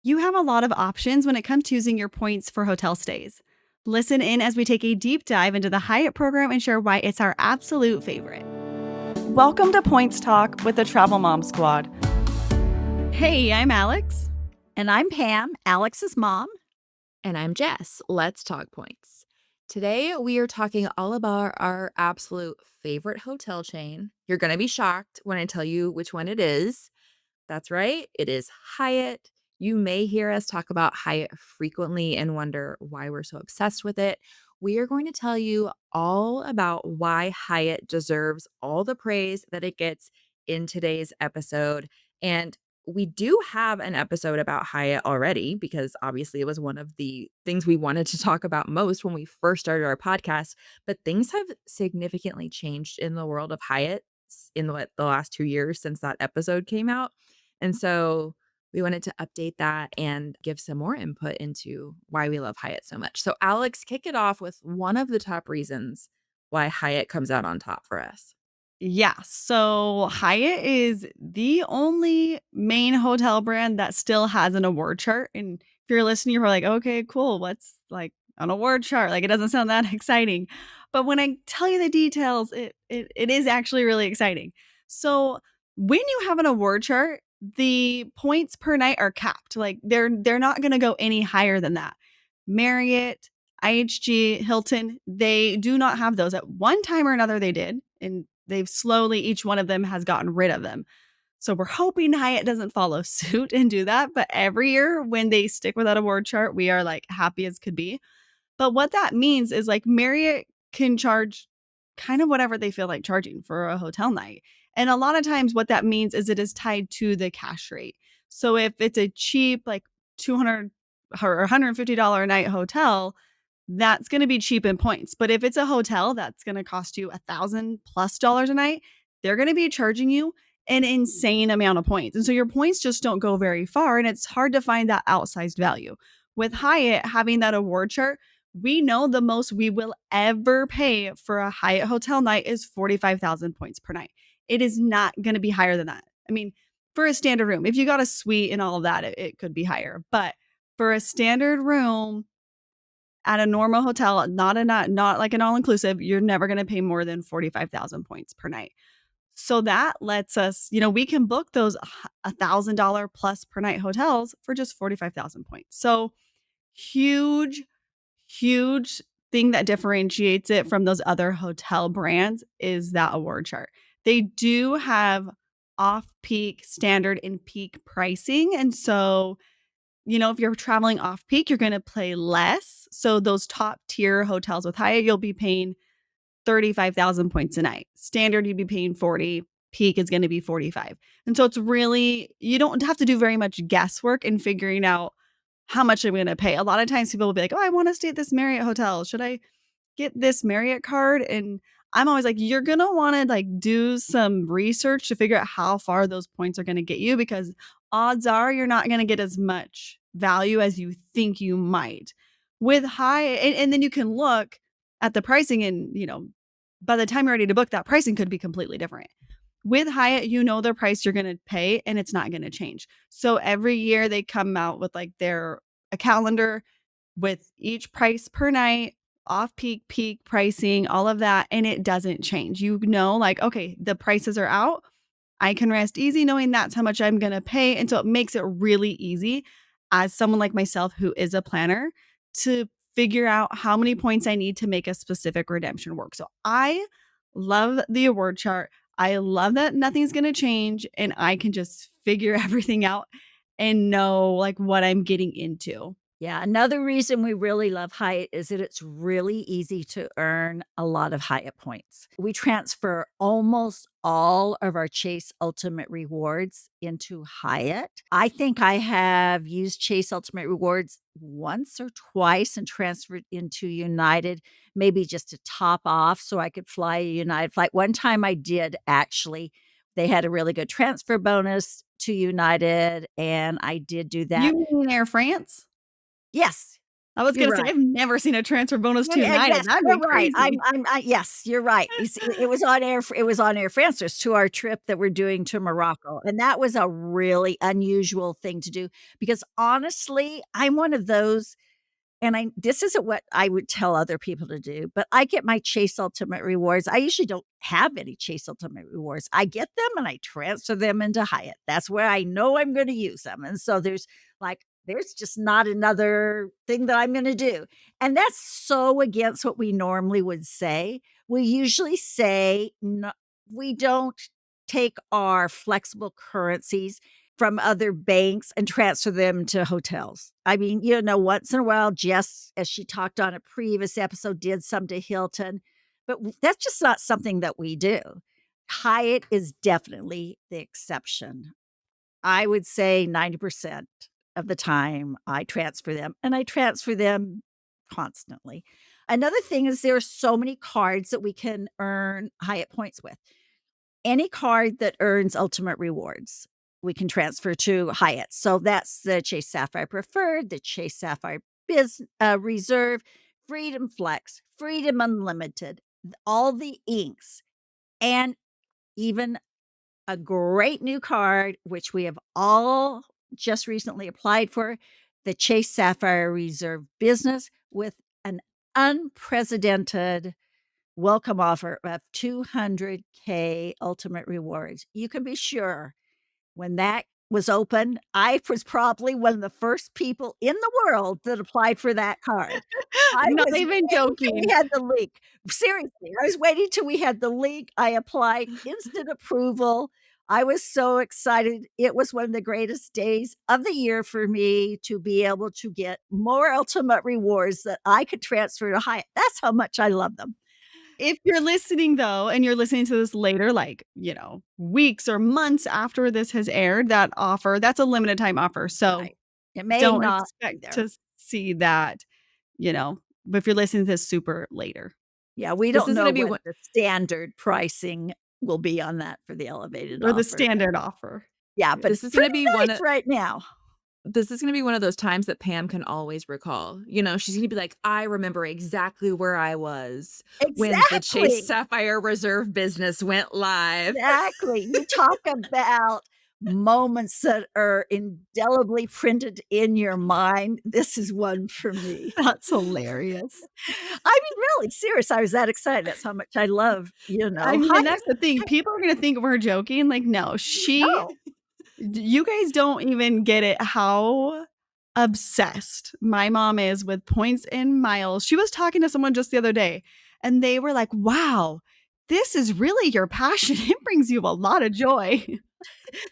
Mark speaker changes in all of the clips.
Speaker 1: You have a lot of options when it comes to using your points for hotel stays. Listen in as we take a deep dive into the Hyatt program and share why it's our absolute favorite. Welcome to Points Talk with the Travel Mom Squad. Hey, I'm Alex.
Speaker 2: And I'm Pam, Alex's mom.
Speaker 3: And I'm Jess. Let's talk points. Today, we are talking all about our absolute favorite hotel chain. You're going to be shocked when I tell you which one it is. That's right, it is Hyatt. You may hear us talk about Hyatt frequently and wonder why we're so obsessed with it. We are going to tell you all about why Hyatt deserves all the praise that it gets in today's episode. And we do have an episode about Hyatt already because obviously it was one of the things we wanted to talk about most when we first started our podcast. But things have significantly changed in the world of Hyatt in the last 2 years since that episode came out. And so we wanted to update that and give some more input into why we love Hyatt so much. So, Alex, kick it off with one of the top reasons why Hyatt comes out on top for us.
Speaker 1: Yeah, so Hyatt is the only main hotel brand that still has an award chart. And if you're listening, you're like, okay, cool. What's like an award chart? Like, it doesn't sound that exciting. But when I tell you the details, it is actually really exciting. So when you have an award chart, the points per night are capped. Like they're not gonna go any higher than that. Marriott, IHG, Hilton, they do not have those. At one time or another, they did. And they've slowly, each one of them has gotten rid of them. So we're hoping Hyatt doesn't follow suit and do that. But every year when they stick with that award chart, we are like happy as could be. But what that means is like Marriott can charge kind of whatever they feel like charging for a hotel night. And a lot of times what that means is it is tied to the cash rate. So if it's a cheap, like 200 or $150 a night hotel, that's going to be cheap in points. But if it's a hotel that's going to cost you $1,000+ a night, they're going to be charging you an insane amount of points. And so your points just don't go very far. And it's hard to find that outsized value. With Hyatt having that award chart, we know the most we will ever pay for a Hyatt hotel night is 45,000 points per night. It is not going to be higher than that. I mean, for a standard room, if you got a suite and all of that, it could be higher. But for a standard room, at a normal hotel, not like an all-inclusive, you're never gonna pay more than 45,000 points per night. So that lets us we can book those $1,000 plus per night hotels for just 45,000 points. So huge, huge thing that differentiates it from those other hotel brands is that award chart. They do have off-peak, standard, and peak pricing, and so if you're traveling off peak, you're going to pay less. So those top tier hotels with Hyatt, you'll be paying 35,000 points a night. Standard, you'd be paying 40. Peak is going to be 45. And so it's really, you don't have to do very much guesswork in figuring out how much I'm going to pay. A lot of times people will be like, oh, I want to stay at this Marriott hotel. Should I get this Marriott card? And I'm always like, you're going to want to like do some research to figure out how far those points are going to get you because odds are you're not going to get as much value as you think you might. With and then you can look at the pricing and, by the time you're ready to book, that pricing could be completely different. With Hyatt, the price you're going to pay and it's not going to change. So every year they come out with like a calendar with each price per night, off peak, peak pricing, all of that. And it doesn't change. Like, okay, the prices are out. I can rest easy knowing that's how much I'm going to pay. And so it makes it really easy as someone like myself who is a planner to figure out how many points I need to make a specific redemption work. So I love the award chart. I love that nothing's going to change and I can just figure everything out and know like what I'm getting into.
Speaker 2: Yeah, another reason we really love Hyatt is that it's really easy to earn a lot of Hyatt points. We transfer almost all of our Chase Ultimate Rewards into Hyatt. I think I have used Chase Ultimate Rewards once or twice and transferred into United, maybe just to top off so I could fly a United flight. One time I did actually. They had a really good transfer bonus to United, and I did do that.
Speaker 1: You mean Air France?
Speaker 2: Yes.
Speaker 1: I was
Speaker 2: You're
Speaker 1: gonna say,
Speaker 2: right.
Speaker 1: I've never seen a transfer bonus
Speaker 2: Yeah,
Speaker 1: to
Speaker 2: yeah,
Speaker 1: United,
Speaker 2: yes,
Speaker 1: that'd
Speaker 2: you're
Speaker 1: be
Speaker 2: right.
Speaker 1: crazy.
Speaker 2: Yes, you're right. It was on it was on Air France to our trip that we're doing to Morocco, and that was a really unusual thing to do because honestly, I'm one of those and I this isn't what I would tell other people to do, but I get my Chase Ultimate Rewards. I usually don't have any Chase Ultimate Rewards. I get them and I transfer them into Hyatt. That's where I know I'm gonna use them, and so there's just not another thing that I'm gonna do, and that's so against what we normally would say. We usually say, "No, we don't take our flexible currencies from other banks and transfer them to hotels." I mean, once in a while, Jess, as she talked on a previous episode, did some to Hilton, but that's just not something that we do. Hyatt is definitely the exception. I would say 90% of the time I transfer them, and I transfer them constantly. Another thing is there are so many cards that we can earn Hyatt points with. Any card that earns ultimate rewards, we can transfer to Hyatt. So that's the Chase Sapphire Preferred, the Chase Sapphire Reserve, Freedom Flex, Freedom Unlimited, all the inks, and even a great new card, which we have all just recently applied for, the Chase Sapphire Reserve Business with an unprecedented welcome offer of 200K ultimate rewards. You can be sure when that was open, I was probably one of the first people in the world that applied for that card. I
Speaker 1: Not
Speaker 2: was
Speaker 1: even
Speaker 2: waiting till we
Speaker 1: joking.
Speaker 2: had the link. Seriously, I was waiting till we had the link. I applied, instant approval. I was so excited. It was one of the greatest days of the year for me to be able to get more ultimate rewards that I could transfer to Hyatt. That's how much I love them.
Speaker 1: If you're listening though, and you're listening to this later, like, weeks or months after this has aired, that's a limited time offer, so
Speaker 2: Right. It may
Speaker 1: don't
Speaker 2: not be
Speaker 1: expect
Speaker 2: there.
Speaker 1: to see that, but if you're listening to this super later
Speaker 2: Yeah, we
Speaker 3: This
Speaker 2: don't
Speaker 3: is
Speaker 2: know
Speaker 3: gonna be
Speaker 2: what
Speaker 3: one
Speaker 2: the standard pricing will be on that for the elevated
Speaker 1: or the
Speaker 2: offer.
Speaker 1: standard offer.
Speaker 2: Yeah, but
Speaker 3: this
Speaker 2: it's
Speaker 3: is gonna
Speaker 2: pretty
Speaker 3: be one
Speaker 2: nice
Speaker 3: of
Speaker 2: right now.
Speaker 3: this is gonna be one of those times that Pam can always recall. She's gonna be like, "I remember exactly where I was when the Chase
Speaker 2: Exactly,
Speaker 3: Sapphire Reserve business went live."
Speaker 2: exactly. You talk about moments that are indelibly printed in your mind. This is one for me.
Speaker 1: That's hilarious.
Speaker 2: I mean, really, serious, I was that excited. That's how much I love,
Speaker 1: I mean, and
Speaker 2: Hyatt.
Speaker 1: that's the thing, people are gonna think we're joking, like, no,
Speaker 2: No.
Speaker 1: you guys don't even get it how obsessed my mom is with points and miles. She was talking to someone just the other day, and they were like, "Wow, this is really your passion. It brings you a lot of joy."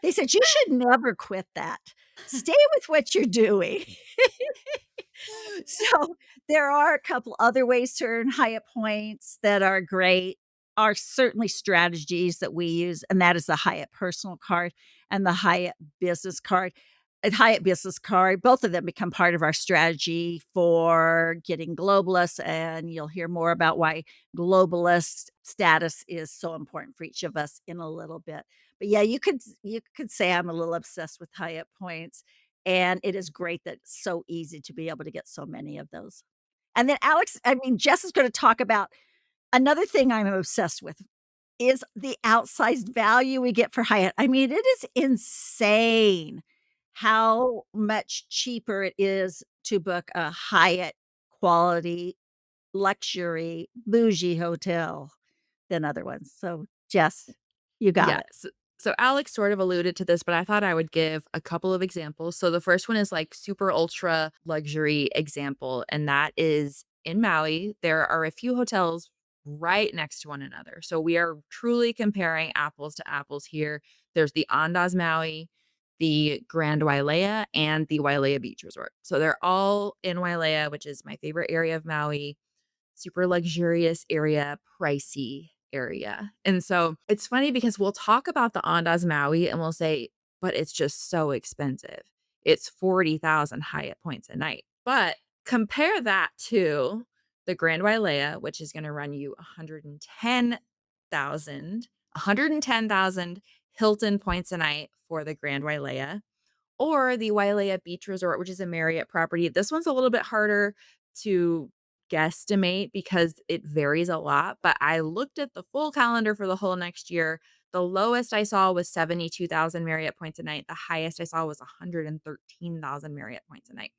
Speaker 2: They said, "You should never quit that. Stay with what you're doing." So, there are a couple other ways to earn Hyatt points that are great, are certainly strategies that we use, and that is the Hyatt personal card and the Hyatt business card. Hyatt business card, both of them become part of our strategy for getting Globalist, and you'll hear more about why Globalist status is so important for each of us in a little bit. But yeah, you could say I'm a little obsessed with Hyatt points, and it is great that it's so easy to be able to get so many of those. And then Jess is gonna talk about another thing I'm obsessed with is the outsized value we get for Hyatt. I mean, it is insane how much cheaper it is to book a Hyatt quality, luxury, bougie hotel than other ones. So, Jess, you got it.
Speaker 3: Yes. So Alex sort of alluded to this, but I thought I would give a couple of examples. So the first one is like super ultra luxury example, and that is in Maui. There are a few hotels right next to one another. So we are truly comparing apples to apples here. There's the Andaz Maui, the Grand Wailea, and the Wailea Beach Resort. So they're all in Wailea, which is my favorite area of Maui. Super luxurious area, pricey area. And so it's funny because we'll talk about the Andaz Maui and we'll say, but it's just so expensive. It's 40,000 Hyatt points a night. But compare that to the Grand Wailea, which is going to run you 110,000 Hilton points a night for the Grand Wailea, or the Wailea Beach Resort, which is a Marriott property. This one's a little bit harder to guesstimate because it varies a lot, but I looked at the full calendar for the whole next year. The lowest I saw was 72,000 Marriott points a night. The highest I saw was 113,000 Marriott points a night.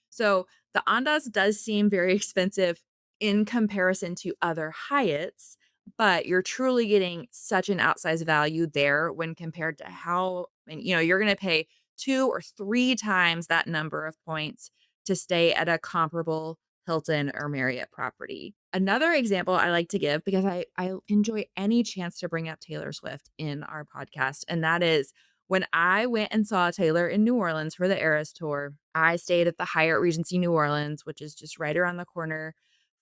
Speaker 3: So the Andaz does seem very expensive in comparison to other Hyatts, but you're truly getting such an outsized value there when compared to how, and you're going to pay 2 or 3 times that number of points to stay at a comparable Hilton or Marriott property. Another example I like to give, because I enjoy any chance to bring up Taylor Swift in our podcast, and that is when I went and saw Taylor in New Orleans for the Eras Tour. I stayed at the Hyatt Regency New Orleans, which is just right around the corner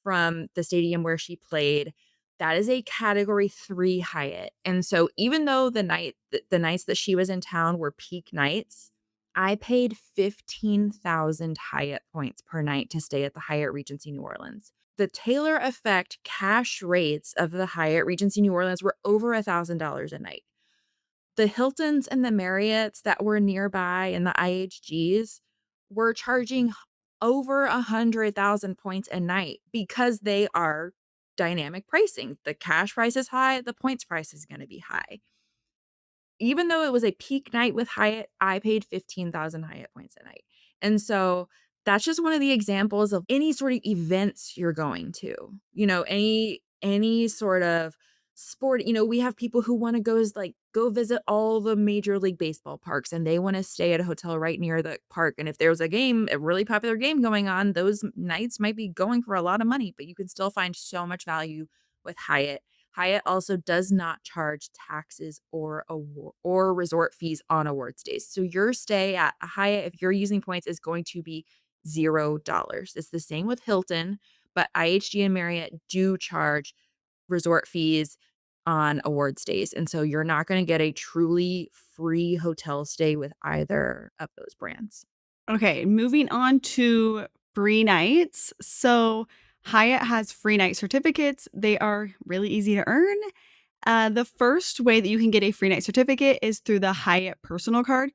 Speaker 3: from the stadium where she played. That is a Category 3 Hyatt, and so even though the nights that she was in town were peak nights, I paid 15,000 Hyatt points per night to stay at the Hyatt Regency New Orleans. The Taylor effect cash rates of the Hyatt Regency New Orleans were over $1,000 a night. The Hiltons and the Marriotts that were nearby and the IHGs were charging over 100,000 points a night because they are dynamic pricing. The cash price is high, the points price is going to be high. Even though it was a peak night with Hyatt, I paid 15,000 Hyatt points a night. And so that's just one of the examples of any sort of events you're going to. Any sort of sport, we have people who want to go visit all the Major League Baseball parks, and they want to stay at a hotel right near the park. And if there's a really popular game going on, those nights might be going for a lot of money, but you can still find so much value with Hyatt. Hyatt also does not charge taxes or resort fees on awards days. So your stay at a Hyatt, if you're using points, is going to be $0. It's the same with Hilton, but IHG and Marriott do charge resort fees on awards days. And so you're not going to get a truly free hotel stay with either of those brands.
Speaker 1: Okay, moving on to free nights. So Hyatt has free night certificates. They are really easy to earn. The first way that you can get a free night certificate is through the Hyatt personal card.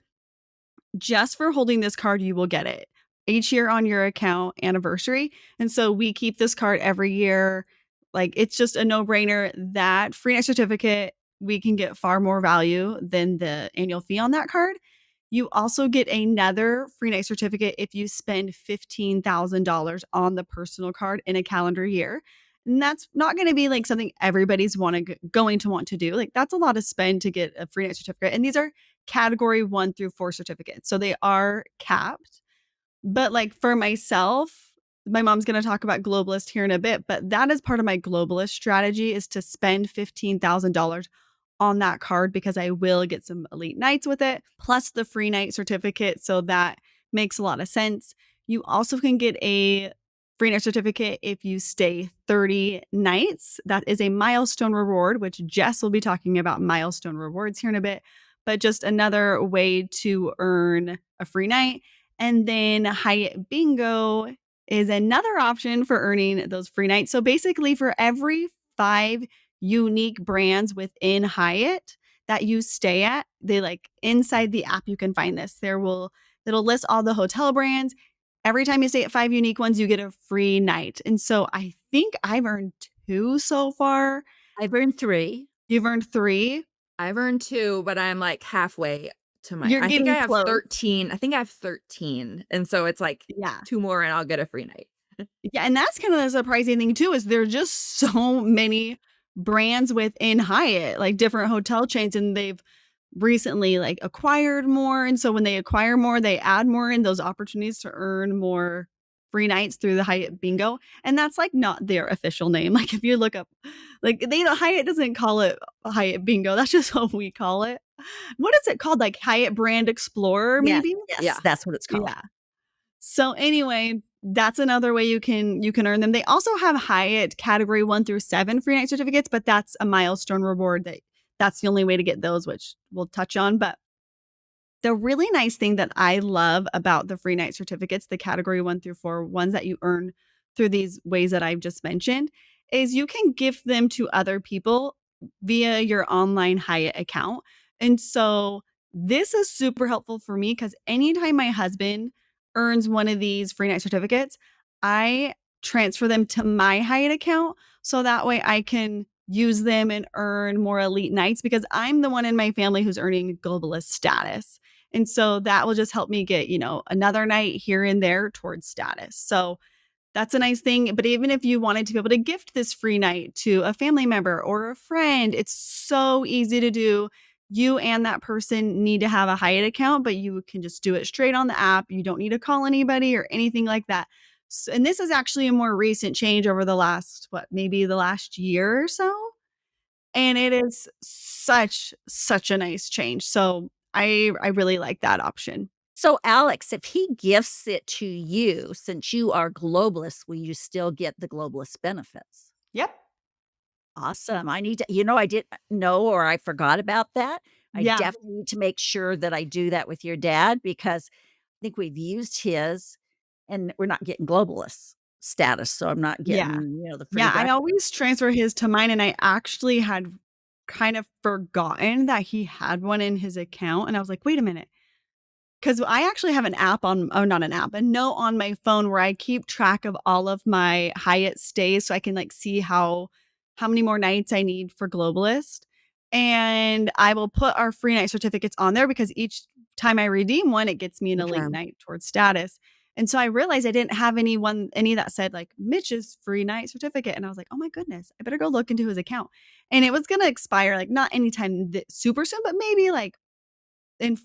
Speaker 1: Just for holding this card, you will get it each year on your account anniversary. And so we keep this card every year. Like, it's just a no-brainer. That free night certificate, we can get far more value than the annual fee on that card. You also get another free night certificate if you spend $15,000 on the personal card in a calendar year. And that's not going to be like something everybody's going to want to do. Like, that's a lot of spend to get a free night certificate. And these are category 1 through 4 certificates. So they are capped. But like for myself, my mom's going to talk about Globalist here in a bit, but that is part of my Globalist strategy, is to spend $15,000 on that card because I will get some elite nights with it, plus the free night certificate. So that makes a lot of sense. You also can get a free night certificate if you stay 30 nights. That is a milestone reward, which Jess will be talking about milestone rewards here in a bit, but just another way to earn a free night. And then Hyatt Bingo is another option for earning those free nights. So basically, for every 5 unique brands within Hyatt that you stay at, they like inside the app, you can find this. It'll list all the hotel brands. Every time you stay at 5 unique ones, you get a free night. And so I think I've earned 2 so far.
Speaker 2: I've earned 3.
Speaker 1: You've earned 3.
Speaker 3: I've earned 2, but I'm like halfway to
Speaker 1: You're
Speaker 3: I think I
Speaker 1: getting
Speaker 3: have
Speaker 1: close.
Speaker 3: 13. I think I have 13. And so it's like
Speaker 1: Yeah.
Speaker 3: 2 more and I'll get a free night.
Speaker 1: Yeah, and that's kind of the surprising thing too, is there are just so many brands within Hyatt, like different hotel chains, and they've recently like acquired more. And so when they acquire more, they add more in those opportunities to earn more free nights through the Hyatt Bingo. And that's like not their official name. Like if you look up, like Hyatt doesn't call it Hyatt Bingo. That's just what we call it. What is it called? Like Hyatt Brand Explorer,
Speaker 2: Yeah,
Speaker 1: maybe?
Speaker 2: yes,
Speaker 3: Yeah.
Speaker 2: that's what it's called.
Speaker 1: Yeah. So anyway, that's another way you can earn them. They also have Hyatt category 1 through 7 free night certificates, but that's a milestone reward that's the only way to get those, which we'll touch on. But the really nice thing that I love about the free night certificates, the category 1 through 4 ones that you earn through these ways that I've just mentioned, is you can gift them to other people via your online Hyatt account. And so This is super helpful for me because anytime my husband earns one of these free night certificates, I transfer them to my Hyatt account so that way I can use them and earn more elite nights because I'm the one in my family who's earning globalist status. And so that will just help me get, another night here and there towards status. So that's a nice thing, but even if you wanted to be able to gift this free night to a family member or a friend, it's so easy to do. You and that person need to have a Hyatt account, but you can just do it straight on the app. You don't need to call anybody or anything like that. And this is actually a more recent change over the last, maybe the last year or so. And it is such a nice change. So I really like that option.
Speaker 2: So, Alex, if he gifts it to you, since you are globalist, will you still get the globalist benefits?
Speaker 1: Yep.
Speaker 2: Awesome. I need to, I didn't know or I forgot about that. I
Speaker 1: Yeah.
Speaker 2: definitely need to make sure that I do that with your dad because I think we've used his and we're not getting globalist status. So I'm not
Speaker 1: Yeah.
Speaker 2: getting, the free
Speaker 1: Yeah, I
Speaker 2: breakfast.
Speaker 1: always transfer his to mine, and I actually had kind of forgotten that he had one in his account, and I was like, "Wait a minute," because I actually have an app on oh, not an app, a note on my phone where I keep track of all of my Hyatt stays so I can, see how many more nights I need for Globalist, and I will put our free night certificates on there because each time I redeem one, it gets me an elite
Speaker 3: Okay.
Speaker 1: night towards status, and so I realized I didn't have any that said, Mitch's free night certificate, and I was like, "Oh my goodness, I better go look into his account," and it was gonna expire, not anytime super soon, but maybe, in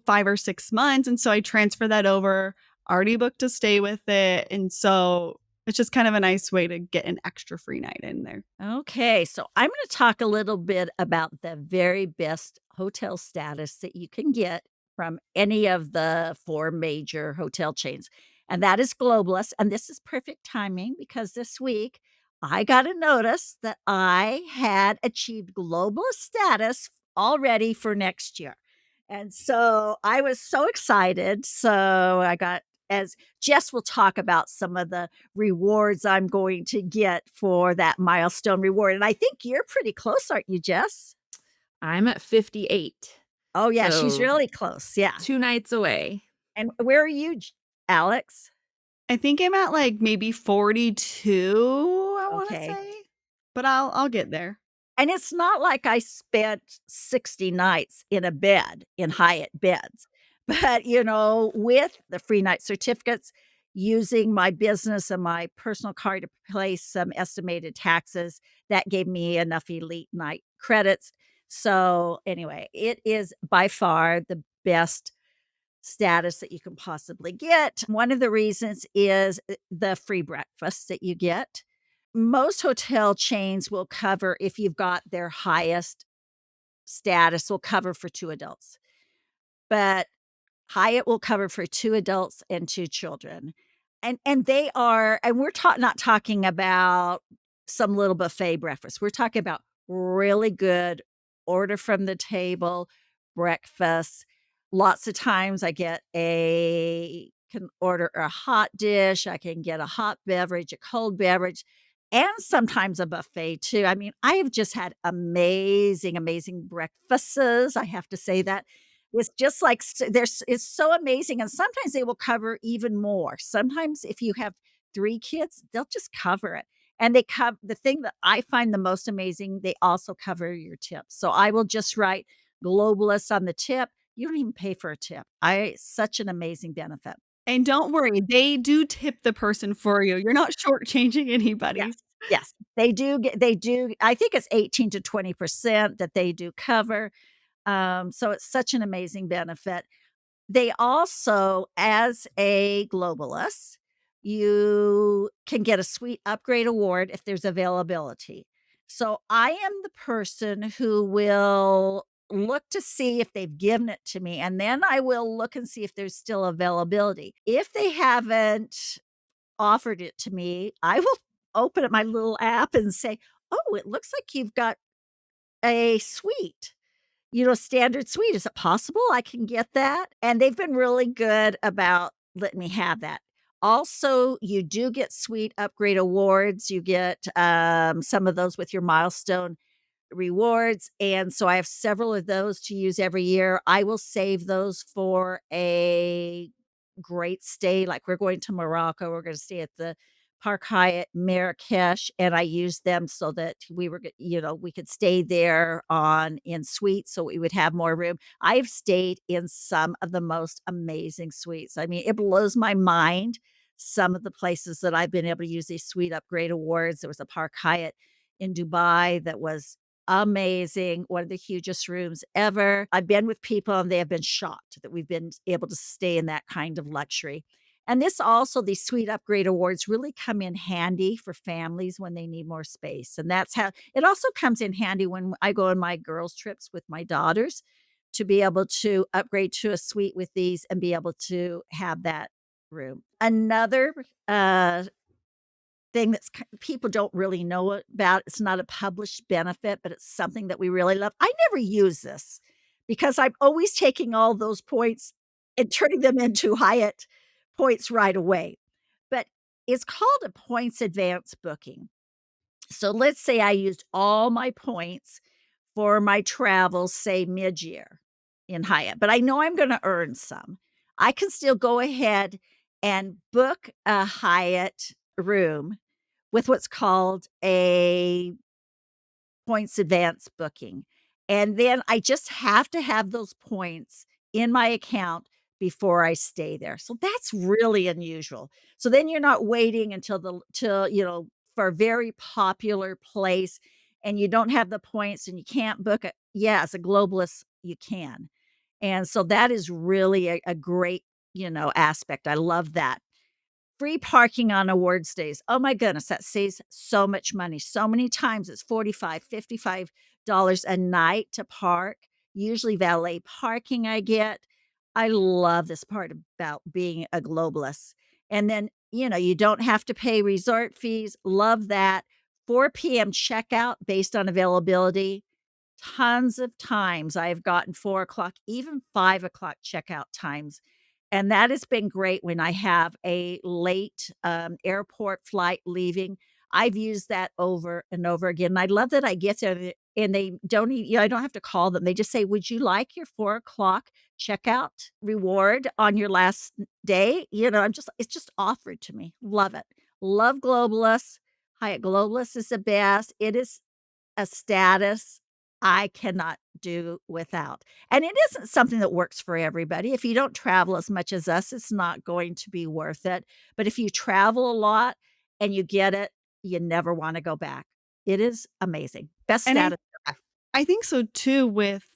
Speaker 1: 5 or 6 months, and so I transferred that over, already booked to stay with it, and so it's just kind of a nice way to get an extra free night in there.
Speaker 2: Okay, so I'm going to talk a little bit about the very best hotel status that you can get from any of the four major hotel chains, and that is Globalist. And this is perfect timing because this week I got a notice that I had achieved Globalist status already for next year. And so I was so excited. So I got, as Jess will talk about some of the rewards I'm going to get for that milestone reward, and I think you're pretty close, aren't you, Jess?
Speaker 3: I'm at 58.
Speaker 2: Oh, yeah, she's
Speaker 3: So
Speaker 2: really close, yeah,
Speaker 3: 2 nights away.
Speaker 2: and where are you, Alex?
Speaker 1: I think I'm at, maybe 42, I wanna
Speaker 2: Okay.
Speaker 1: say, but I'll get there.
Speaker 2: And it's not like I spent 60 nights in a bed in Hyatt beds, but, with the free night certificates, using my business and my personal card to pay some estimated taxes, that gave me enough elite night credits. So, anyway, it is by far the best status that you can possibly get. One of the reasons is the free breakfast that you get. Most hotel chains will cover if you've got their highest status will cover for 2 adults, but Hyatt will cover for 2 adults and 2 children. And they are and we're not talking about some little buffet breakfast. We're talking about really good order from the table breakfast. Lots of times I get a can order a hot dish, I can get a hot beverage, a cold beverage, and sometimes a buffet too. I mean, I have just had amazing, amazing breakfasts, I have to say that. It's just like there's it's so amazing, and sometimes they will cover even more. Sometimes if you have 3 kids, they'll just cover it, and they the thing that I find the most amazing, they also cover your tips. So I will just write "Globalist" on the tip. You don't even pay for a tip. I such an amazing benefit.
Speaker 1: And don't worry, they do tip the person for you. You're not shortchanging
Speaker 2: Yes,
Speaker 1: anybody.
Speaker 2: yes. They do I think it's 18 to 20% that they do cover, so it's such an amazing benefit. They also, as a globalist, you can get a sweet upgrade award if there's availability. So I am the person who will look to see if they've given it to me, and then I will look and see if there's still availability. If they haven't offered it to me, I will open up my little app and say, "Oh, it looks like you've got a suite." Standard suite. Is it possible I can get that? And they've been really good about letting me have that. Also, you do get suite upgrade awards. You get some of those with your milestone rewards, and so I have several of those to use every year. I will save those for a great stay, like, we're going to Morocco, we're gonna stay at the Park Hyatt Marrakesh, and I used them so that we were g you know, we could stay there on in suites so we would have more room. I've stayed in some of the most amazing suites. I mean, it blows my mind, some of the places that I've been able to use these suite upgrade awards. There was a Park Hyatt in Dubai that was amazing, one of the hugest rooms ever. I've been with people and they have been shocked that we've been able to stay in that kind of luxury. And this also, these suite upgrade awards really come in handy for families when they need more space. And that's how it also comes in handy when I go on my girls' trips with my daughters to be able to upgrade to a suite with these and be able to have that room. Another thing that's people don't really know about. It's not a published benefit, but it's something that we really love. I never use this because I'm always taking all those points and turning them into Hyatt points right away. But it's called a points advance booking. So let's say I used all my points for my travels, say mid-year in Hyatt, but I know I'm gonna earn some. I can still go ahead and book a Hyatt room with what's called a points advance booking. And then I just have to have those points in my account before I stay there. So that's really unusual. So then you're not waiting until for a very popular place and you don't have the points and you can't book it. Yeah, as a globalist, you can. And so that is really a great, aspect. I love that. Free parking on awards days. Oh my goodness, that saves so much money. So many times it's 45, $55 a night to park, usually valet parking I get. I love this part about being a globalist. And then, you don't have to pay resort fees. Love that. 4 PM checkout based on availability. Tons of times I've gotten 4 o'clock, even 5 o'clock checkout times, and that has been great when I have a late, airport flight leaving. I've used that over and over again, and I love that I get there and they don't I don't have to call them. They just say, "Would you like your 4 o'clock checkout reward on your last day?" I'm just it's just offered to me. Love it. Love Globalists. Hyatt Globalist is the best. It is a status I cannot do without. And it isn't something that works for everybody. If you don't travel as much as us, it's not going to be worth it. But if you travel a lot and you get it, you never wanna go back. It is amazing. Best
Speaker 1: And I
Speaker 2: status ever.
Speaker 1: I think so too with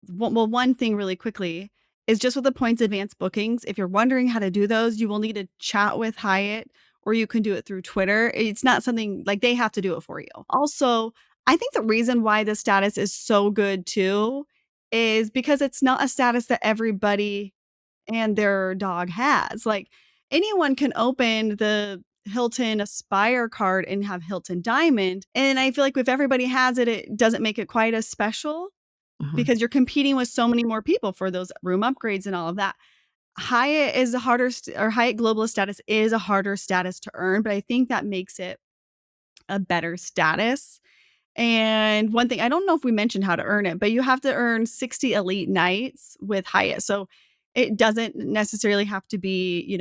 Speaker 1: one thing really quickly is just with the points advance bookings, if you're wondering how to do those, you will need to chat with Hyatt or you can do it through Twitter. It's not something like they have to do it for you. Also, I think the reason why this status is so good too is because it's not a status that everybody and their dog has. Like anyone can open the Hilton Aspire card and have Hilton Diamond. And I feel like if everybody has it, it doesn't make it quite as special
Speaker 2: Mhm.
Speaker 1: because you're competing with so many more people for those room upgrades and all of that. Hyatt is a or Hyatt Globalist status is a harder status to earn, but I think that makes it a better status. And one thing, I don't know if we mentioned how to earn it, but you have to earn 60 elite nights with Hyatt. So it doesn't necessarily have to be,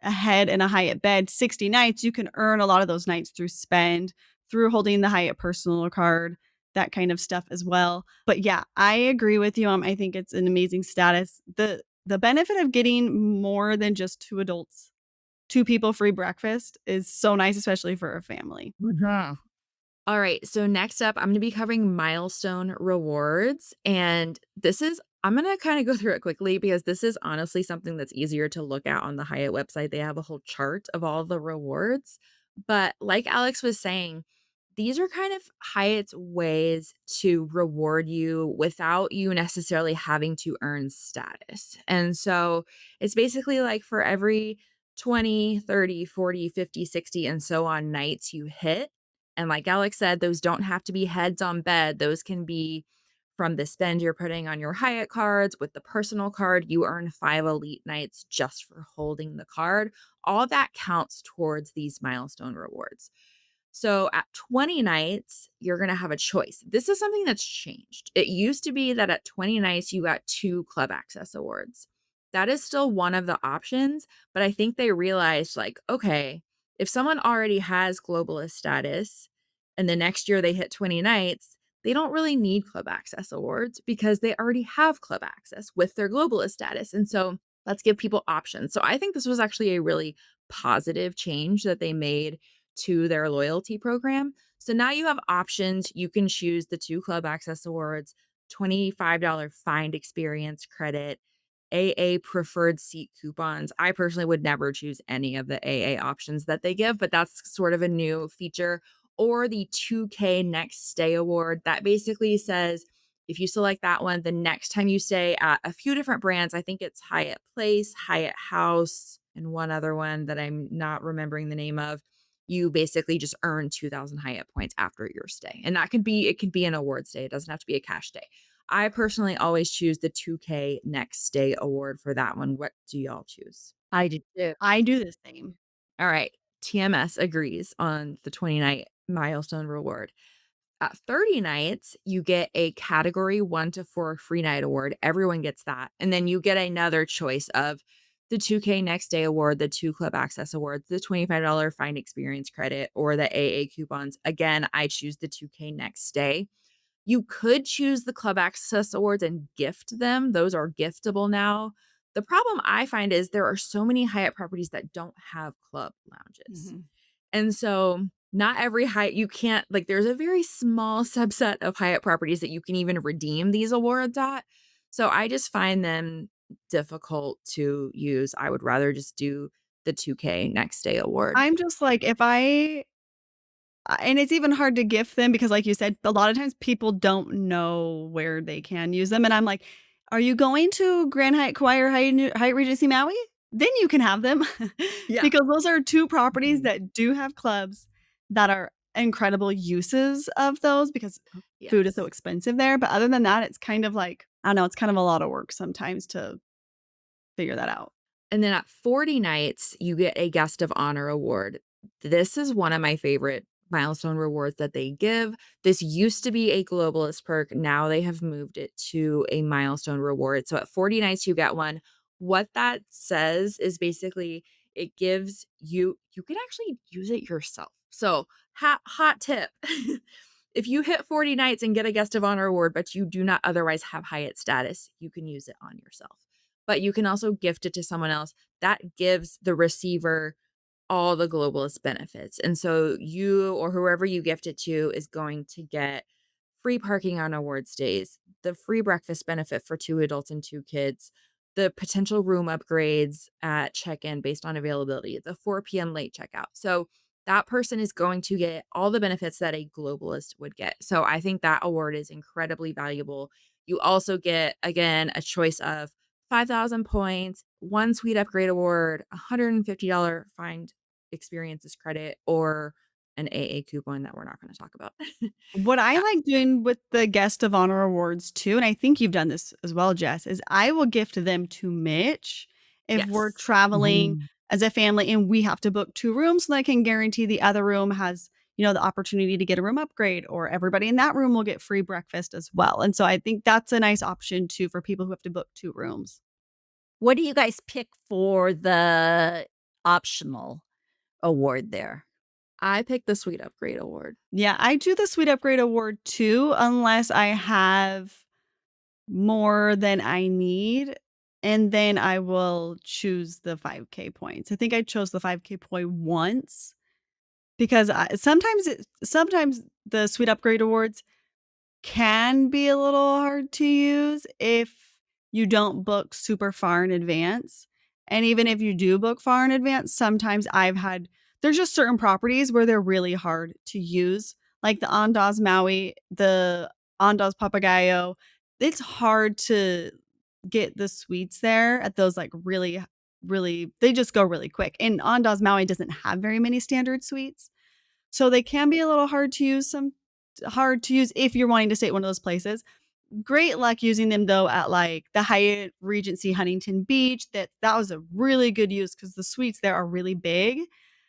Speaker 1: a head in a Hyatt bed 60 nights. You can earn a lot of those nights through spend, through holding the Hyatt personal card, that kind of stuff as well. But yeah, I agree with you. I think it's an amazing status. The benefit of getting more than just two adults, two people free breakfast is so nice, especially for a family.
Speaker 2: Mhm.
Speaker 3: All right, so next up, I'm gonna be covering milestone rewards, and I'm gonna kinda go through it quickly because this is honestly something that's easier to look at on the Hyatt website. They have a whole chart of all the rewards, but like Alex was saying, these are kind of Hyatt's ways to reward you without you necessarily having to earn status. And so, it's basically like for every 20, 30, 40, 50, 60, and so on nights you hit, and like Alex said, those don't have to be heads on bed. Those can be from the spend you're putting on your Hyatt cards. With the personal card, you earn 5 elite nights just for holding the card. All that counts towards these milestone rewards. So at 20 nights, you're going to have a choice. This is something that's changed. It used to be that at 20 nights, you got 2 club access awards. That is still one of the options, but I think they realized, like, okay, if someone already has globalist status and the next year they hit 20 nights, they don't really need club access awards because they already have club access with their globalist status. And so let's give people options. So I think this was actually a really positive change that they made to their loyalty program. So now you have options. You can choose the 2 club access awards, $25 find experience credit, AA preferred seat coupons. I personally would never choose any of the AA options that they give, but that's sort of a new feature. Or the 2K next stay award that basically says if you select that one, the next time you stay at a few different brands, I think it's Hyatt Place, Hyatt House, and one other one that I'm not remembering the name of, you basically just earn 2,000 Hyatt points after your stay. And that could be an award stay. It doesn't have to be a cash day. I personally always choose the 2K next stay award for that one. What do y'all choose?
Speaker 2: I do too.
Speaker 1: I do the same.
Speaker 3: All right. TMS agrees on the 20-night milestone reward. At 30 nights, you get a category 1 to 4 free night award. Everyone gets that. And then you get another choice of the 2K next day award, the 2 club access awards, the $25 find experience credit, or the AA coupons. Again, I choose the 2K next day. You could choose the club access awards and gift them. Those are giftable now. The problem I find is there are so many Hyatt properties that don't have club lounges.
Speaker 1: Mhm.
Speaker 3: And so not every Hyatt you can't like there's a very small subset of Hyatt properties that you can even redeem these awards at. So I just find them difficult to use. I would rather just do the 2K next day award.
Speaker 1: I'm just like, if I and it's even hard to gift them because like you said, a lot of times people don't know where they can use them, and I'm like, "Are you going to Grand Hyatt Kauai or Hyatt Regency Maui? Then you can have them."
Speaker 2: Yeah.
Speaker 1: Because those are 2 properties
Speaker 2: Mhm.
Speaker 1: that do have clubs that are incredible uses of those because food is so
Speaker 3: Yes.
Speaker 1: expensive there, but other than that, it's kind of like, I don't know, it's kind of a lot of work sometimes to figure that out.
Speaker 3: And then at 40 nights, you get a guest of honor award. This is one of my favorite milestone rewards that they give. This used to be a globalist perk. Now they have moved it to a milestone reward. So at 40 nights, you get one. What that says is basically it gives you, you can actually use it yourself. So, hot tip. If you hit 40 nights and get a guest of honor award, but you do not otherwise have Hyatt status, you can use it on yourself, but you can also gift it to someone else. That gives the receiver all the globalist benefits. And so you or whoever you gift it to is going to get free parking on awards days, the free breakfast benefit for 2 adults and 2 kids, the potential room upgrades at check-in based on availability, the 4 PM late checkout. So that person is going to get all the benefits that a globalist would get. So I think that award is incredibly valuable. You also get, again, a choice of 5,000 points, 1 suite upgrade award, $150 find experiences credit, or an AA coupon that we're not going to talk about.
Speaker 1: What I
Speaker 3: Yeah.
Speaker 1: like doing with the guest of honor awards too, and I think you've done this as well, Jess, is I will gift them to Mitch if we're
Speaker 3: Yes.
Speaker 1: traveling
Speaker 2: Mhm.
Speaker 1: as a family and we have to book 2 rooms, so I can guarantee the other room has, the opportunity to get a room upgrade, or everybody in that room will get free breakfast as well. And so I think that's a nice option too for people who have to book 2 rooms.
Speaker 2: What do you guys pick for the optional award there?
Speaker 3: I picked the suite upgrade award.
Speaker 1: Yeah, I do the Sweet Upgrade Award too, unless I have more than I need, and then I will choose the 5K points. I think I chose the 5K point once because sometimes the Sweet Upgrade Awards can be a little hard to use if you don't book super far in advance. And even if you do book far in advance, sometimes there's just certain properties where they're really hard to use, like the Andaz Maui, the Andaz Papagayo. It's hard to get the suites there at those like really, really, they just go really quick. And Andaz Maui doesn't have very many standard suites. So they can be a little hard to use if you're wanting to stay at one of those places. Great luck using them though at like the Hyatt Regency Huntington Beach. That was a really good use because the suites there are really big.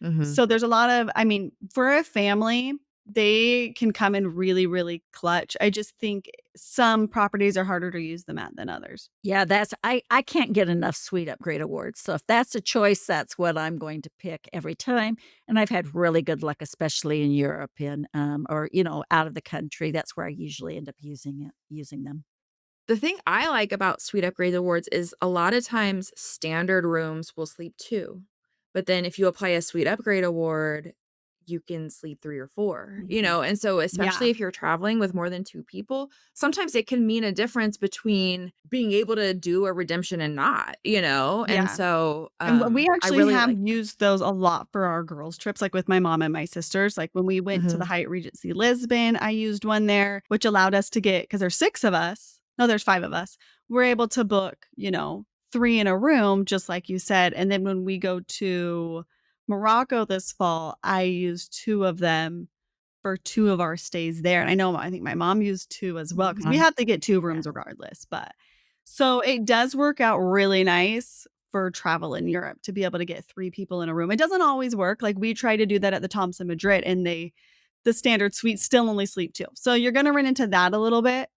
Speaker 3: Mhm.
Speaker 1: So there's a lot of I mean, for a family, they can come in really, really clutch. I just think some properties are harder to use them at than others.
Speaker 2: Yeah, that's I can't get enough Sweet Upgrade awards, so if that's a choice, that's what I'm going to pick every time, and I've had really good luck, especially in Europe or, out of the country, that's where I usually end up using them.
Speaker 3: The thing I like about Sweet Upgrade Awards is a lot of times standard rooms will sleep 2, but then if you apply a Sweet Upgrade Award, you can sleep 3 or 4,
Speaker 2: Mhm.
Speaker 3: and so
Speaker 1: Yeah.
Speaker 3: especially if you're traveling with more than 2 people, sometimes it can mean a difference between being able to do a redemption and not, and
Speaker 1: Yeah.
Speaker 3: so,
Speaker 1: And we
Speaker 3: I
Speaker 1: actually
Speaker 3: really
Speaker 1: have
Speaker 3: like that.
Speaker 1: used those a lot for our girls' trips, like, with my mom and my sisters. Like, when we went to the
Speaker 3: Mhm.
Speaker 1: Hyatt Regency Lisbon, I used one there, which allowed us to get because there's 6 of us. No, there's 5 of us. We're able to book, 3 in a room, just like you said, and then when we go to Morocco this fall, I used 2 of them for 2 of our stays there, and I think my mom used 2 as well because we
Speaker 2: Mhm.
Speaker 1: have to get 2
Speaker 2: Yeah.
Speaker 1: rooms regardless, but so it does work out really nice for travel in Europe to be able to get 3 people in a room. It doesn't always work, like, we tried to do that at the Thompson Madrid, and the standard suite still only sleep 2. So you're gonna run into that a little bit,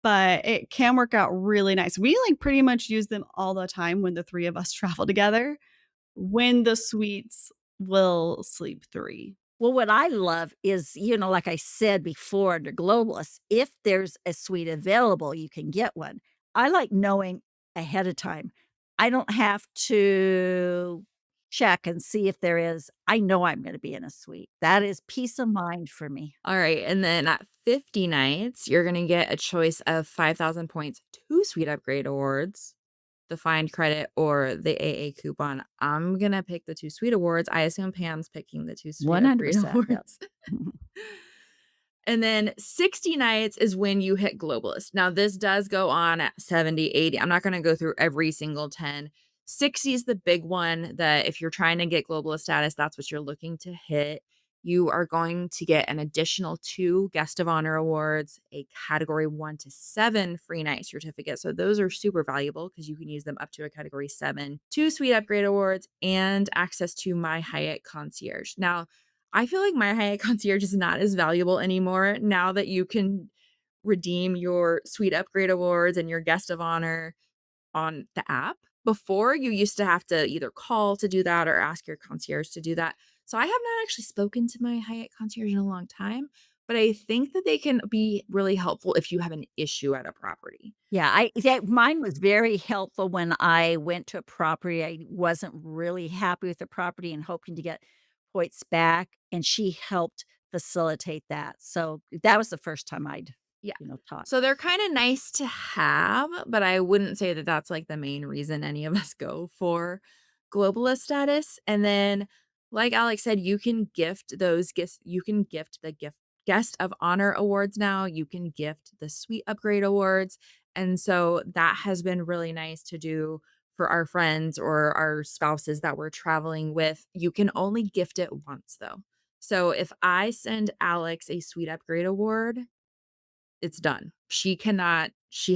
Speaker 1: but it can work out really nice. We, like, pretty much use them all the time when the 3 of us travel together, when the suites will sleep 3.
Speaker 2: Well, what I love is, like I said before under Globalist, if there's a suite available, you can get one. I like knowing ahead of time. I don't have to check and see if there is. I know I'm going to be in a suite. That is peace of mind for me.
Speaker 3: Alright, and then at 50 nights, you're gonna get a choice of 5,000 points, 2 Sweet Upgrade Awards, the Find Credit, or the AA coupon. I'm gonna pick the 2 Sweet Awards. I assume Pam's picking the 2 Sweet Upgrade
Speaker 2: 100%. Yep.
Speaker 3: Awards. And then 60 nights is when you hit Globalist. Now, this does go on at 70, 80. I'm not going to go through every single 10. 60 is the big one that if you're trying to get Globalist status, that's what you're looking to hit. You are going to get an additional 2 Guest of Honor awards, a category 1 to 7 free night certificate. So those are super valuable because you can use them up to a category 7, 2 Sweet Upgrade awards, and access to My Hyatt Concierge. Now, I feel like My Hyatt Concierge is not as valuable anymore now that you can redeem your Suite Upgrade awards and your Guest of Honor on the app. Before, you used to have to either call to do that or ask your concierge to do that. So I have not actually spoken to my Hyatt concierge in a long time, but I think that they can be really helpful if you have an issue at a property.
Speaker 2: Mine was very helpful when I went to a property. I wasn't really happy with the property and hoping to get points back, and she helped facilitate that. So that was the first time I'd,
Speaker 3: Yeah.
Speaker 2: taught.
Speaker 3: So they're kinda nice to have, but I wouldn't say that that's, like, the main reason any of us go for globalist status, and then, like Alex said, you can gift those gifts you can gift the guest of honor awards now, you can gift the suite upgrade awards, and so that has been really nice to do for our friends or our spouses that we're traveling with. You can only gift it once, though. So if I send Alex a suite upgrade award, it's done. She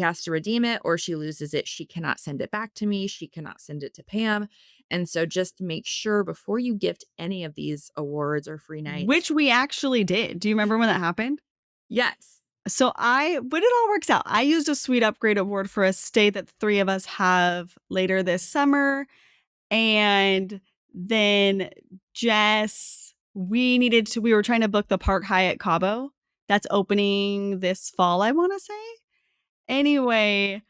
Speaker 3: has to redeem it or she loses it. She cannot send it back to me. She cannot send it to Pam. And so just make sure before you gift any of these awards or free nights.
Speaker 1: Which we actually did. Do you remember when that happened?
Speaker 3: Yes.
Speaker 1: So but it all works out. I used a suite upgrade award for a stay that the 3 of us have later this summer, and then we were trying to book the Park Hyatt Cabo that's opening this fall, I wanna say. Anyway,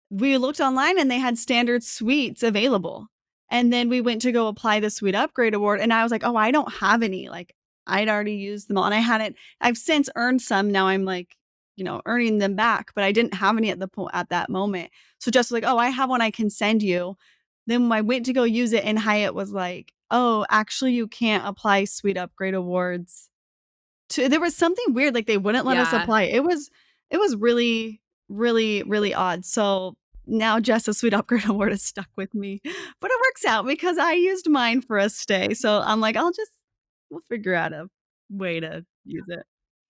Speaker 1: we looked online and they had standard suites available. And then we went to go apply the suite upgrade award and I was like, "Oh, I don't have any." Like I'd already used them all and I've since earned some. Now I'm like, earning them back, but I didn't have any at that moment. So just like, "Oh, I have one I can send you." Then when I went to go use it and Hyatt was like, "Oh, actually you can't apply suite upgrade awards there was something weird, like, they wouldn't let us
Speaker 3: Yeah.
Speaker 1: apply. It was really, really, really odd. So, now just a Sweet Upgrade Award is stuck with me, but it works out because I used mine for a stay, so I'm like, we'll figure out a way to use it.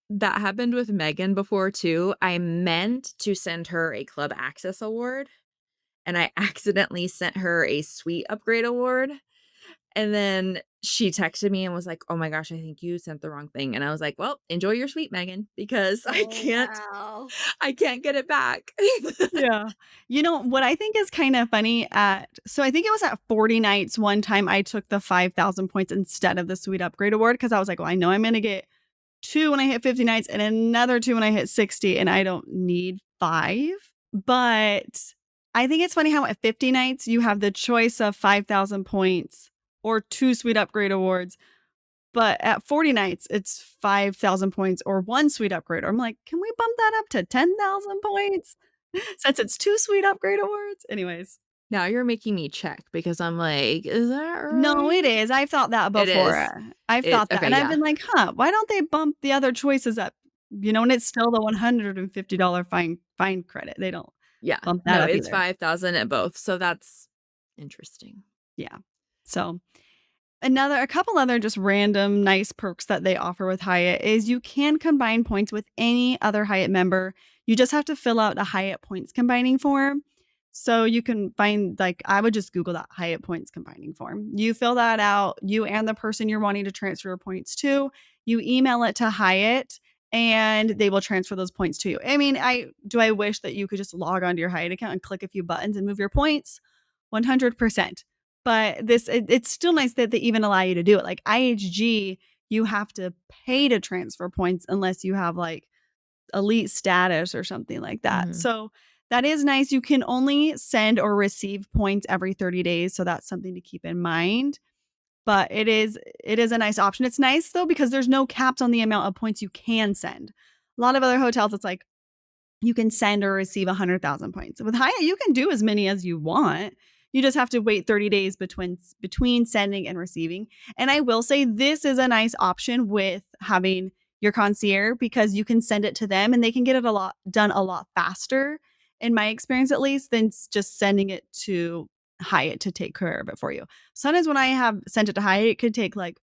Speaker 3: That happened with Megan before too. I meant to send her a club access award and I accidentally sent her a suite upgrade award. And then she texted me and was like, "Oh my gosh, I think you sent the wrong thing." And I was like, "Well, enjoy your suite, Megan, because
Speaker 2: Oh, wow.
Speaker 3: I can't get it back."
Speaker 1: Yeah. You know, what I think is kinda funny I think it was at 40 nights one time I took the 5,000 points instead of the suite upgrade award because I was like, "Well, I know I'm gonna get 2 when I hit 50 nights and another 2 when I hit 60, and I don't need 5." But I think it's funny how at 50 nights, you have the choice of 5,000 points or 2 suite upgrade awards, but at 40 nights, it's 5,000 points or 1 suite upgrade. I'm like, "Can we bump that up to 10,000 points since it's 2 suite upgrade awards?" Anyways.
Speaker 3: Now you're making me check because I'm like, "Is that
Speaker 1: No, it
Speaker 3: right?"
Speaker 1: is. I've thought that
Speaker 3: It
Speaker 1: before.
Speaker 3: is.
Speaker 1: I've thought that,
Speaker 3: Okay,
Speaker 1: and I've
Speaker 3: yeah.
Speaker 1: been like, "Huh, why don't they bump the other choices up?" And it's still the $150 fine credit. They don't
Speaker 3: Yeah.
Speaker 1: bump that
Speaker 3: No,
Speaker 1: up
Speaker 3: it's
Speaker 1: either.
Speaker 3: 5,000 at both, so that's interesting.
Speaker 1: Yeah. So a couple other just random nice perks that they offer with Hyatt is you can combine points with any other Hyatt member. You just have to fill out a Hyatt points combining form. So you can find I would just Google that Hyatt points combining form. You fill that out, you and the person you're wanting to transfer your points to, you email it to Hyatt and they will transfer those points to you. I mean, I wish that you could just log onto your Hyatt account and click a few buttons and move your points. 100%. But it's still nice that they even allow you to do it. Like IHG, you have to pay to transfer points unless you have, elite status or something like that.
Speaker 3: Mhm.
Speaker 1: So, that is nice. You can only send or receive points every 30 days, so that's something to keep in mind. But it is a nice option. It's nice, though, because there's no caps on the amount of points you can send. A lot of other hotels, it's like you can send or receive 100,000 points. With Hyatt, you can do as many as you want. You just have to wait 30 days between sending and receiving. And I will say this is a nice option with having your concierge because you can send it to them and they can get it a lot faster, in my experience at least, than just sending it to Hyatt to take care of it for you. Sometimes when I have sent it to Hyatt, it could take like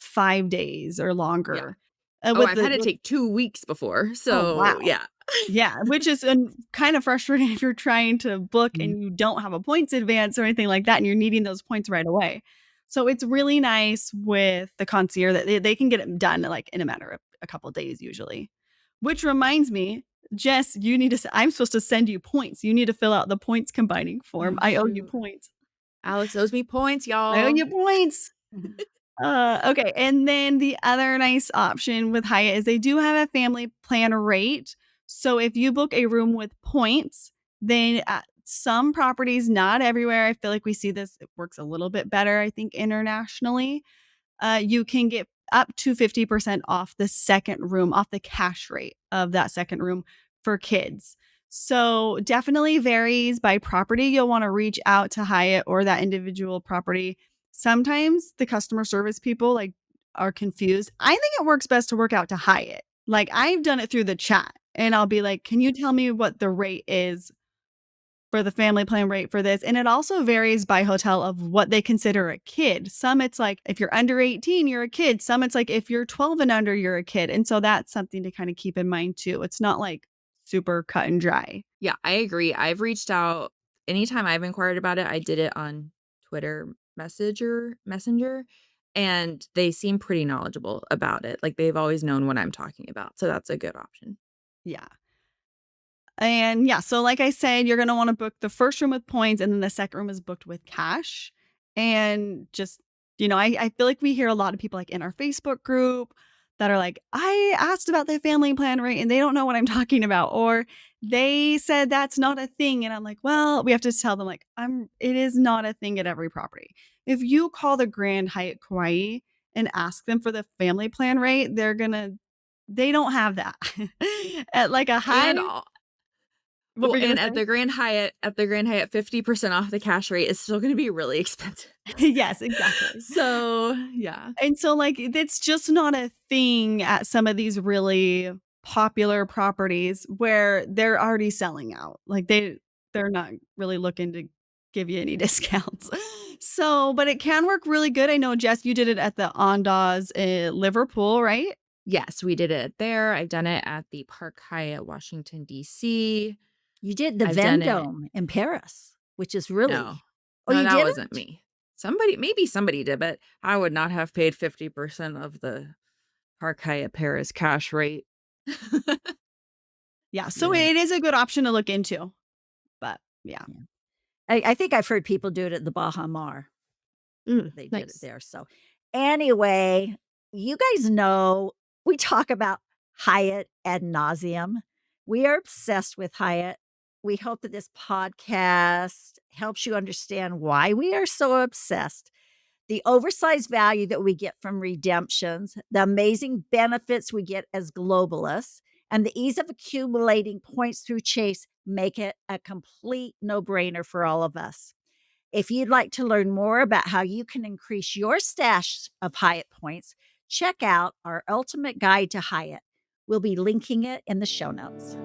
Speaker 1: 5 days or
Speaker 3: Yeah.
Speaker 1: longer.
Speaker 3: Oh,
Speaker 1: With
Speaker 3: I've
Speaker 1: the
Speaker 3: had it
Speaker 1: with
Speaker 3: take 2 weeks before,
Speaker 1: Oh,
Speaker 3: so
Speaker 1: wow.
Speaker 3: yeah.
Speaker 1: Yeah, which is kind of frustrating if you're trying to book
Speaker 2: Mhm.
Speaker 1: and you don't have a points advance or anything like that, and you're needing those points right away. So it's really nice with the concierge that they can get it done, in a matter of a couple days usually. Which reminds me, Jess, you need to I'm supposed to send you points. You need to fill out the points combining form.
Speaker 3: Oh,
Speaker 1: I owe you
Speaker 3: shoot.
Speaker 1: points.
Speaker 3: Alex owes me points,
Speaker 1: I owe
Speaker 3: y'all.
Speaker 1: you points. Okay, and then the other nice option with Hyatt is they do have a family plan rate. So if you book a room with points, then at some properties, not everywhere, I feel like we see this, it works a little bit better, I think, internationally. You can get up to 50% off the second room, off the cash rate of that second room for kids. So definitely varies by property. You'll want to reach out to Hyatt or that individual property. Sometimes the customer service people are confused. I think it works best to work out to Hyatt. Like I've done it through the chat and I'll be like, "Can you tell me what the rate is for the family plan rate for this?" And it also varies by hotel of what they consider a kid. Some it's like if you're under 18, you're a kid. Some it's like if you're 12 and under, you're a kid. And so that's something to kind of keep in mind too. It's not like super cut and dry.
Speaker 3: Yeah, I agree. I've reached out anytime I've inquired about it, I did it on Twitter Messenger, and they seem pretty knowledgeable about it. Like, they've always known what I'm talking about, so that's a good option.
Speaker 1: Yeah. And yeah, so like I said, you're going to want to book the first room with points and then the second room is booked with cash. And just, I feel like we hear a lot of people in our Facebook group that are like, I asked about the family plan rate and they don't know what I'm talking about. Or they said that's not a thing. And I'm like, well, we have to tell them it is not a thing at every property. If you call the Grand Hyatt Kauai and ask them for the family plan rate, they don't have that. At like a high
Speaker 3: And
Speaker 1: What were you
Speaker 3: and
Speaker 1: gonna say?
Speaker 3: at the Grand Hyatt, 50% off the cash rate is still gonna be really expensive.
Speaker 1: Yes, exactly.
Speaker 3: So, yeah.
Speaker 1: And so, it's just not a thing at some of these really popular properties where they're already selling out. They're not really looking to give you any discounts. So, but it can work really good. I know, Jess, you did it at the Andaz in Liverpool, right?
Speaker 3: Yes, we did it there. I've done it at the Park Hyatt, Washington, DC.
Speaker 2: You did the
Speaker 3: I've done it
Speaker 2: Vendome in Paris, which is
Speaker 3: No.
Speaker 2: really. Oh,
Speaker 3: No,
Speaker 2: you
Speaker 3: that
Speaker 2: didn't?
Speaker 3: wasn't me. Maybe somebody did, but I would not have paid 50% of the Park Hyatt Paris cash rate.
Speaker 1: Yeah, so
Speaker 2: Yeah.
Speaker 1: it is a good option to look into, but yeah.
Speaker 2: Yeah. I think I've heard people do it at the Baha Mar. They did it
Speaker 3: Nice.
Speaker 2: there. So, anyway, you guys know we talk about Hyatt ad nauseum. We are obsessed with Hyatt. We hope that this podcast helps you understand why we are so obsessed. The oversized value that we get from redemptions, the amazing benefits we get as globalists, and the ease of accumulating points through Chase make it a complete no brainer for all of us. If you'd like to learn more about how you can increase your stash of Hyatt points, check out our ultimate guide to Hyatt. We'll be linking it in the show notes.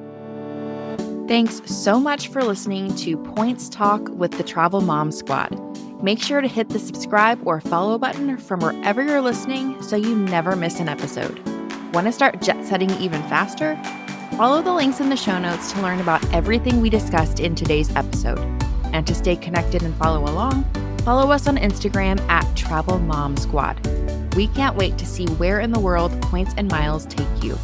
Speaker 3: Thanks so much for listening to Points Talk with the Travel Mom Squad. Make sure to hit the subscribe or follow button from wherever you're listening so you never miss an episode. Want to start jet setting even faster? Follow the links in the show notes to learn about everything we discussed in today's episode. And to stay connected and follow along, follow us on Instagram at Travel Mom Squad. We can't wait to see where in the world points and miles take you.